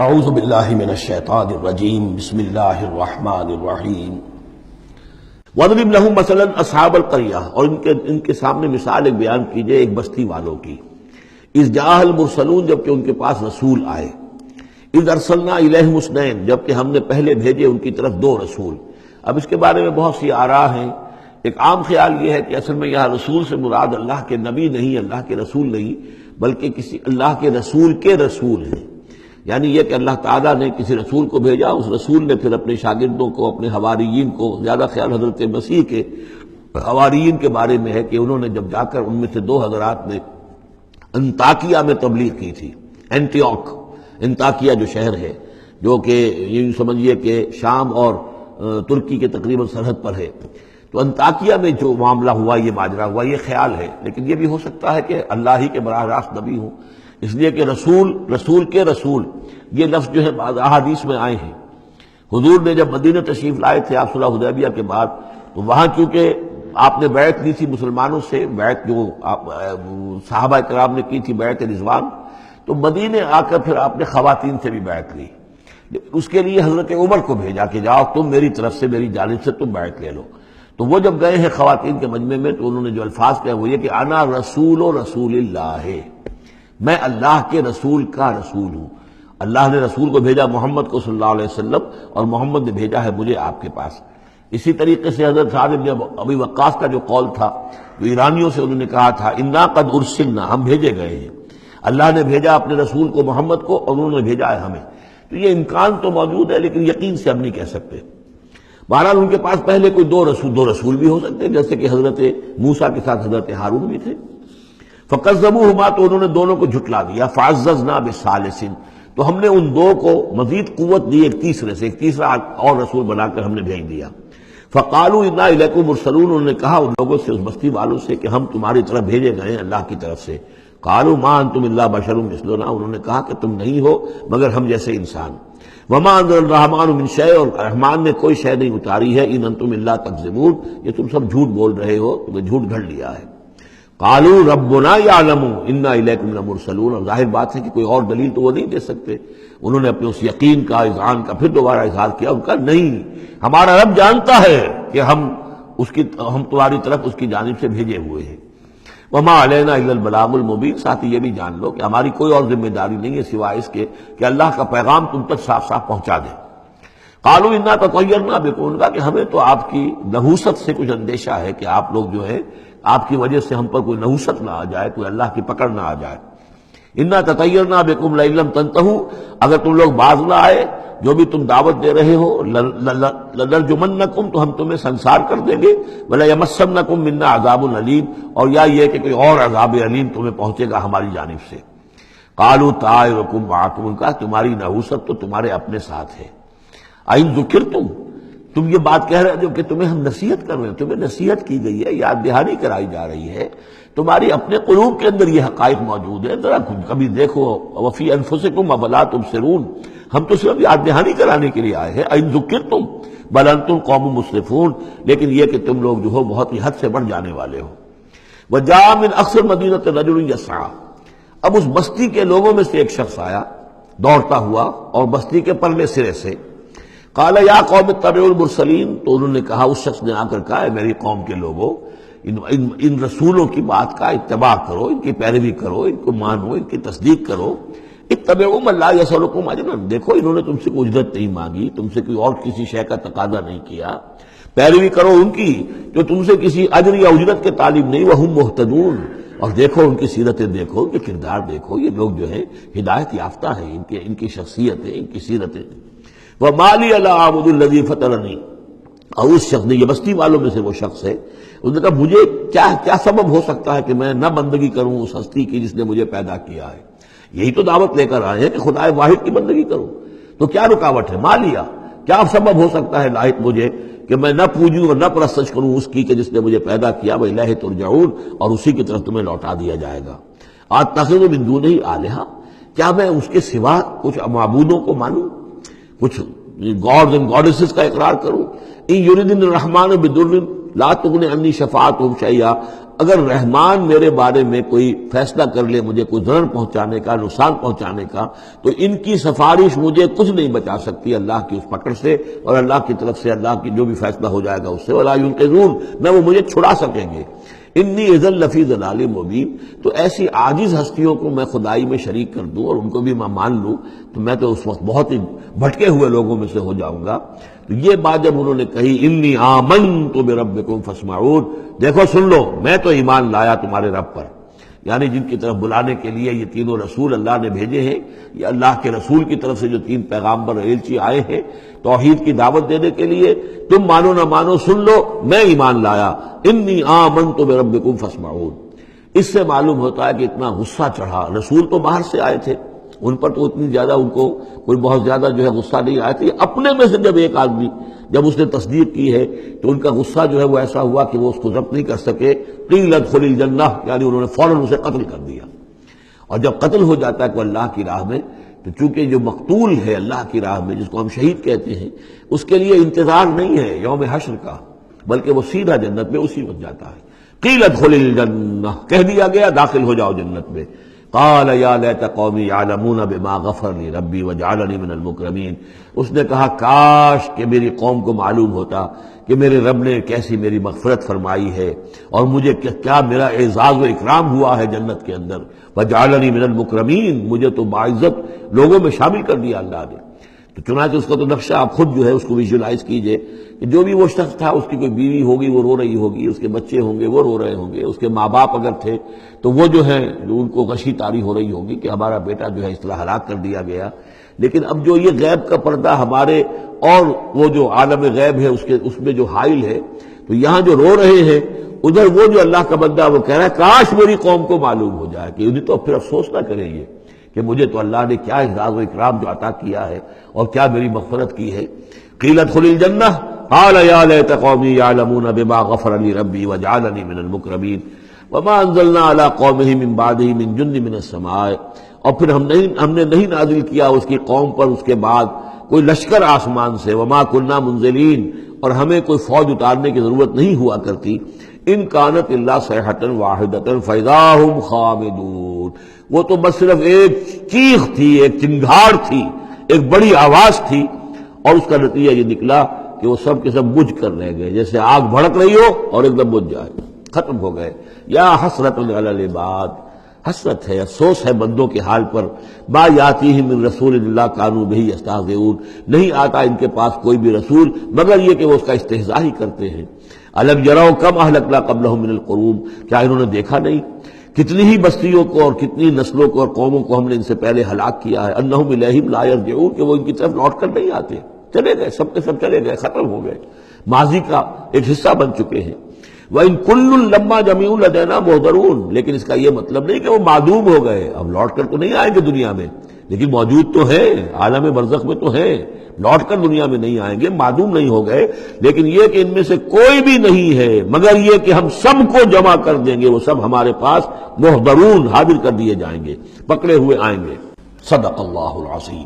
اعوذ باللہ من الشیطان الرجیم بسم اللہ الرحمن الرحیم وَاضْرِبْ لَهُم مَثَلًا أَصْحَابَ الْقَرْيَةِ، اور ان کے سامنے مثال ایک بیان کیجئے ایک بستی والوں کی. اِذْ جَاءَ الْمُرْسَلُونَ، جبکہ ان کے پاس رسول آئے. اِذْ أَرْسَلْنَا إِلَيْهِمُ اثْنَيْنِ، جبکہ ہم نے پہلے بھیجے ان کی طرف دو رسول. اب اس کے بارے میں بہت سی آراء ہیں. ایک عام خیال یہ ہے کہ اصل میں یہاں رسول سے مراد اللہ کے نبی نہیں، اللہ کے رسول نہیں، بلکہ کسی اللہ کے رسول ہیں. یعنی یہ کہ اللہ تعالیٰ نے کسی رسول کو بھیجا، اس رسول نے پھر اپنے شاگردوں کو، اپنے حواریین کو، زیادہ خیال حضرت مسیح کے حواریین کے بارے میں ہے کہ انہوں نے جب جا کر ان میں سے دو حضرات نے انطاکیہ میں تبلیغ کی تھی. انطاکیہ جو شہر ہے، جو کہ یہ سمجھیے کہ شام اور ترکی کے تقریباً سرحد پر ہے، تو انطاکیہ میں جو معاملہ ہوا، یہ ماجرا ہوا، یہ خیال ہے. لیکن یہ بھی ہو سکتا ہے کہ اللہ ہی کے براہ راست نبی ہوں، اس لیے کہ رسول یہ لفظ جو ہے بعض احادیث میں آئے ہیں. حضور نے جب مدینہ تشریف لائے تھے آپ صلح حدیبیہ کے بعد، تو وہاں چونکہ آپ نے بیعت لی تھی مسلمانوں سے، بیعت جو صحابہ کرام نے کی تھی بیعت رضوان، تو مدینے آ کر پھر آپ نے خواتین سے بھی بیعت لی. اس کے لیے حضرت عمر کو بھیجا کہ جاؤ تم میری طرف سے، میری جانب سے تم بیعت لے لو. تو وہ جب گئے ہیں خواتین کے مجمع میں، تو انہوں نے جو الفاظ کہے وہ یہ کہ انا رسول اللہ ہے، میں اللہ کے رسول کا رسول ہوں. اللہ نے رسول کو بھیجا محمد کو صلی اللہ علیہ وسلم، اور محمد نے بھیجا ہے مجھے آپ کے پاس. اسی طریقے سے حضرت سعد بن ابی وقاص کا جو قول تھا، جو ایرانیوں سے انہوں نے کہا تھا انا قد ارسلنا، ہم بھیجے گئے ہیں، اللہ نے بھیجا اپنے رسول کو محمد کو، اور انہوں نے بھیجا ہے ہمیں. تو یہ امکان تو موجود ہے، لیکن یقین سے ہم نہیں کہہ سکتے. بہرحال ان کے پاس پہلے کوئی دو رسول بھی ہو سکتے ہیں، جیسے کہ حضرت موسیٰ کے ساتھ حضرت ہارون بھی تھے. فَكَذَّبُوهُمَا، تو انہوں نے دونوں کو جھٹلا دیا. فَعَزَّزْنَا بِثَالِثٍ، تو ہم نے ان دو کو مزید قوت دی ایک تیسرے سے، ایک تیسرا اور رسول بنا کر ہم نے بھیج دیا. فَقَالُوا إِنَّا إِلَيْكُمْ مُرْسَلُونَ، انہوں نے کہا ان لوگوں سے، اس بستی والوں سے، کہ ہم تمہاری طرف بھیجے گئے ہیں اللہ کی طرف سے. قَالُوا مَا أَنْتُمْ إِلَّا بَشَرٌ مِثْلُنَا، انہوں نے کہا کہ تم نہیں ہو مگر ہم جیسے انسان. وَمَا أَنزَلَ الرَّحْمَٰنُ مِن شَيْءٍ، اور رحمان نے کوئی شے نہیں اتاری ہے. إِنْ أَنْتُمْ إِلَّا تَكْذِبُونَ، یہ تم سب جھوٹ بول رہے ہو، تمہیں جھوٹ گھڑ لیا ہے. قالوا ربنا يعلم انا الیکم لمرسلون، اور ظاہر بات ہے کہ کوئی اور دلیل تو وہ نہیں دے سکتے. انہوں نے اپنے اس یقین کا، اذعان کا پھر دوبارہ اظہار کیا. ان کا نہیں، ہمارا رب جانتا ہے کہ ہم تمہاری طرف اس کی جانب سے بھیجے ہوئے ہیں. وما علینا الا البلاغ المبین، ساتھ ہی یہ بھی جان لو کہ ہماری کوئی اور ذمہ داری نہیں ہے سوائے اس کے کہ اللہ کا پیغام تم تک صاف صاف پہنچا دیں. قالوا انا تطیرنا بکم، ان کا کہ ہمیں تو آپ کی نحوست سے کچھ اندیشہ ہے کہ آپ لوگ جو ہے آپ کی وجہ سے ہم پر کوئی نحوست نہ آ جائے، کوئی اللہ کی پکڑ نہ آ جائے. انا تطیرنا بکم لئن لم تنتہوا، اگر تم لوگ باز نہ آئے جو بھی تم دعوت دے رہے ہو، لنرجمنکم، تو ہم تمہیں سنسار کر دیں گے. ولیمسنکم منا عذاب علیم، اور یا یہ کہ کوئی اور عذاب علیم تمہیں پہنچے گا ہماری جانب سے. قالوا طائرکم معکم، ان کا تمہاری نحوست تو تمہارے اپنے ساتھ ہے. این ذکرتم، تم یہ بات کہہ رہے ہو کہ تمہیں ہم نصیحت کر رہے ہیں، تمہیں نصیحت کی گئی ہے، یاد دہانی کرائی جا رہی ہے، تمہاری اپنے قلوب کے اندر یہ حقائق موجود ہیں. ذرا کبھی دیکھو. وفی انفسکم افلا تبصرون، ہم تو صرف یاد دہانی کرانے کے لیے آئے ہیں. ان ذکرتم بل انتم قوم مسرفون، لیکن یہ کہ تم لوگ جو ہو بہت ہی حد سے بڑھ جانے والے ہو. وجاء من اقصى المدینة رجل یسعى، اب اس بستی کے لوگوں میں سے ایک شخص آیا دوڑتا ہوا، اور بستی کے پرلے سرے سے. قال یا قوم اتبعوا المرسلین، تو انہوں نے کہا، اس شخص نے آ کر کہا، ہے میری قوم کے لوگوں، ان رسولوں کی بات کا اتباع کرو، ان کی پیروی کرو، ان کو مانو، ان کی تصدیق کرو. اتبعوا من لا یسألکم اجرا، دیکھو انہوں نے تم سے کوئی اجرت نہیں مانگی، تم سے کوئی اور کسی شے کا تقاضا نہیں کیا. پیروی کرو ان کی جو تم سے کسی اجر یا اجرت کے طالب نہیں. وہم مہتدون، اور دیکھو ان کی سیرتیں، دیکھو ان کے کردار، دیکھو یہ لوگ جو ہے ہدایت یافتہ ہیں، ان کی شخصیتیں، ان کی سیرتیں. وَمَا لِيَ لَا أَعْبُدُ الَّذِي فَطَرَنِي، اور اس شخص نے، یہ بستی والوں میں سے وہ شخص ہے، انہوں نے کہا مجھے کیا سبب ہو سکتا ہے کہ میں نہ بندگی کروں اس ہستی کی جس نے مجھے پیدا کیا ہے. یہی تو دعوت لے کر آئے ہیں کہ خدا واحد کی بندگی کروں، تو کیا رکاوٹ ہے؟ ما لیا، کیا سبب ہو سکتا ہے لاحق مجھے کہ میں نہ پوجوں اور نہ پرستش کروں اس کی کہ جس نے مجھے پیدا کیا. وَإِلَيْهِ تُرْجَعُونَ، اور اسی کی طرف تمہیں لوٹا دیا جائے گا. أَتَّخِذُ مِن دُونِهِ آلِهَةً، کیا میں اس کے سوا کچھ معبودوں کو مانوں، کچھ گاڈز اینڈ گاڈیسز کا اقرار کروں. ان یریدن الرحمن بدر، لا تغنی عنی شفاعتہم شیئا، اگر رحمان میرے بارے میں کوئی فیصلہ کر لے، مجھے کوئی ضرر پہنچانے کا، نقصان پہنچانے کا، تو ان کی سفارش مجھے کچھ نہیں بچا سکتی اللہ کی اس پکڑ سے، اور اللہ کی طرف سے اللہ کی جو بھی فیصلہ ہو جائے گا اس سے، ولا ینقذون، نہ وہ مجھے چھڑا سکیں گے۔ انی اذا لفی ضلال مبین، تو ایسی عاجز ہستیوں کو میں خدائی میں شریک کر دوں اور ان کو بھی میں مان لوں تو میں تو اس وقت بہت ہی بھٹکے ہوئے لوگوں میں سے ہو جاؤں گا۔ تو یہ بات جب انہوں نے کہی انی آمنت بربکم فاسمعون، دیکھو سن لو میں تو ایمان لایا تمہارے رب پر، یعنی جن کی طرف بلانے کے لیے یہ تینوں رسول اللہ نے بھیجے ہیں، یہ اللہ کے رسول کی طرف سے جو تین پیغامبر ایلچی آئے ہیں توحید کی دعوت دینے کے لیے، تم مانو نہ مانو سن لو میں ایمان لایا، انی آمنت بربکم فاسمعون۔ اس سے معلوم ہوتا ہے کہ اتنا غصہ چڑھا، رسول تو باہر سے آئے تھے، ان پر تو اتنی زیادہ ان کو کوئی بہت زیادہ جو ہے غصہ نہیں آیا تھا، اپنے میں سے جب ایک آدمی جب اس نے تصدیق کی ہے تو ان کا غصہ جو ہے وہ ایسا ہوا کہ وہ اس کو ضبط نہیں کر سکے، قیل ادخل الجنہ، یعنی انہوں نے فوراً اسے قتل کر دیا۔ اور جب قتل ہو جاتا ہے کوئی اللہ کی راہ میں تو چونکہ جو مقتول ہے اللہ کی راہ میں جس کو ہم شہید کہتے ہیں، اس کے لیے انتظار نہیں ہے یوم حشر کا، بلکہ وہ سیدھا جنت میں اسی وقت جاتا ہے۔ قیل ادخل الجنہ، کہہ دیا گیا داخل ہو جاؤ جنت میں۔ قال یا لیت قومی یعلمون بما غفر لی ربی وجعلنی من المکرمین، اس نے کہا کاش کہ میری قوم کو معلوم ہوتا کہ میرے رب نے کیسی میری مغفرت فرمائی ہے اور مجھے کیا میرا اعزاز و اکرام ہوا ہے جنت کے اندر، وجعلنی من المکرمین، مجھے تو باعزت لوگوں میں شامل کر دیا اللہ نے۔ تو چنانچہ اس کا تو نقشہ آپ خود جو ہے اس کو ویژولائز کیجئے کہ جو بھی وہ شخص تھا، اس کی کوئی بیوی ہوگی وہ رو رہی ہوگی، اس کے بچے ہوں گے وہ رو رہے ہوں گے، اس کے ماں باپ اگر تھے تو وہ جو ہے ان کو غشی طاری ہو رہی ہوگی کہ ہمارا بیٹا جو ہے اس طرح ہلاک کر دیا گیا۔ لیکن اب جو یہ غیب کا پردہ ہمارے اور وہ جو عالم غیب ہے اس میں جو حائل ہے، تو یہاں جو رو رہے ہیں ادھر وہ جو اللہ کا بندہ وہ کہہ رہا ہے کاش میری قوم کو معلوم ہو جائے، کہ انہیں تو پھر افسوس نہ کریں یہ کہ مجھے تو اللہ نے کیا اعزاز و اکرام جو عطا کیا ہے اور کیا میری مغفرت کی ہے۔ قیل ادخل الجنہ قال یا لیت قومی یعلمون بما غفر لی ربی وجعلنی من المکرمین وما انزلنا علی قومہ من بعدہ من جند من السماء، اور پھر ہم نے نہیں نازل کیا اس کی قوم پر اس کے بعد کوئی لشکر آسمان سے، وما کنا منزلین، اور ہمیں کوئی فوج اتارنے کی ضرورت نہیں ہوا کرتی، ان کانت الا صیحۃ واحدۃ فاذا ھم خامدون، وہ تو بس صرف ایک چیخ تھی، ایک چنگھاڑ تھی، ایک بڑی آواز تھی، اور اس کا نتیجہ یہ نکلا کہ وہ سب کے سب بجھ کر رہ گئے، جیسے آگ بھڑک رہی ہو اور ایک دم بجھ جائے، ختم ہو گئے۔ یا حسرۃ علی العباد، حسرت ہے، افسوس ہے بندوں کے حال پر، ما یاتیہم من رسول اللہ کانوا بہ یستہزئون، نہیں آتا ان کے پاس کوئی بھی رسول مگر یہ کہ وہ اس کا استہزاء ہی کرتے ہیں۔ الم یروا کم اہلکنا قبلہم من القرون، کیا انہوں نے دیکھا نہیں کتنی ہی بستیوں کو اور کتنی نسلوں کو اور قوموں کو ہم نے ان سے پہلے ہلاک کیا ہے، انہم الیہم لا یرجعون، کہ وہ ان کی طرف لوٹ کر نہیں آتے، چلے گئے، سب کے سب چلے گئے، ختم ہو گئے، ماضی کا ایک حصہ بن چکے ہیں۔ وَإِن كُلٌّ لَمَّا جَمِيعٌ لَدَيْنَا مُحْضَرُونَ، لیکن اس کا یہ مطلب نہیں کہ وہ معدوم ہو گئے، اب لوٹ کر تو نہیں آئیں گے دنیا میں، لیکن موجود تو ہیں، عالم برزخ میں تو ہیں، لوٹ کر دنیا میں نہیں آئیں گے، معدوم نہیں ہو گئے، لیکن یہ کہ ان میں سے کوئی بھی نہیں ہے مگر یہ کہ ہم سب کو جمع کر دیں گے، وہ سب ہمارے پاس محضرون، حاضر کر دیے جائیں گے، پکڑے ہوئے آئیں گے۔ صدق اللہ العظیم۔